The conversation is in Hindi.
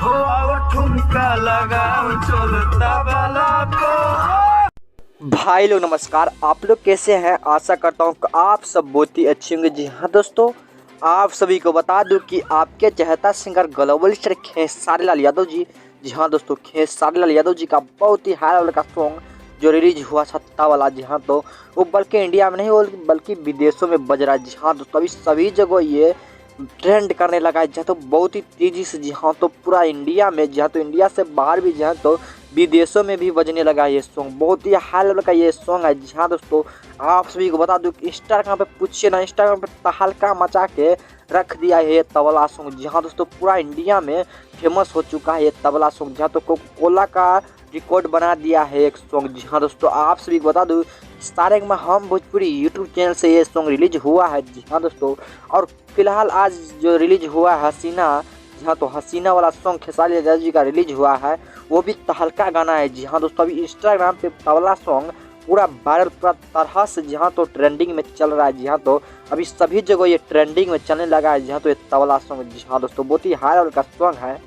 हो आओ ठुमका लगाओ चलो तबला को। भाई लोग नमस्कार, आप लोग कैसे हैं। आशा करता हूँ कि आप सब बहुत ही अच्छे होंगे। जी हाँ दोस्तों, आप सभी को बता दूं कि आपके चहेता singer global star Khesari Lal Yadav ji हाँ दोस्तों, खेसारी लाल यादव जी का बहुत ही हाई लेवल का सॉन्ग जो रिलीज हुआ सत्ता वाला। जी हाँ, तो वो बल्कि इंडिया में नहीं बल्कि विदेशों में बज रहा है। जी हाँ दोस्तों, अभी सभी जगह ये ट्रेंड करने लगा है। जी हाँ, तो बहुत ही तेजी से। जी हाँ, तो पूरा इंडिया में। जी हाँ, तो इंडिया से बाहर भी। जी हाँ, तो विदेशों में भी बजने लगा है ये सॉन्ग। बहुत ही हाई लेवल का ये सॉन्ग है। जी हाँ दोस्तों, आप सभी को बता दूं कि इंस्टाग्राम पे पूछिए ना, इंस्टाग्राम पे तहलका मचा के रख दिया है ये तबला सॉन्ग। जी हाँ दोस्तों, पूरा इंडिया में फेमस हो चुका है ये तबला सॉन्ग। जी हाँ, तो कोका कोला का रिकॉर्ड बना दिया है एक सॉन्ग। जी हाँ दोस्तों, आप सभी को बता दूं सारे में हम भोजपुरी यूट्यूब चैनल से ये सॉन्ग रिलीज हुआ है। जी हाँ दोस्तों, और फिलहाल आज जो रिलीज हुआ है हसीना। जी हाँ, तो हसीना वाला सॉन्ग खेसारी लाल जी का रिलीज हुआ है, वो भी तहलका गाना है। जी हाँ दोस्तों, अभी इंस्टाग्राम पे तबला सॉन्ग पूरा वायरल पूरा तरह से। जी हाँ, तो ट्रेंडिंग में चल रहा है। जी हाँ, तो अभी सभी जगह ये ट्रेंडिंग में चलने लगा है। जी हाँ, तो ये तबला सॉन्ग। जी हाँ दोस्तों, बहुत ही हाई लेवल का सॉन्ग है।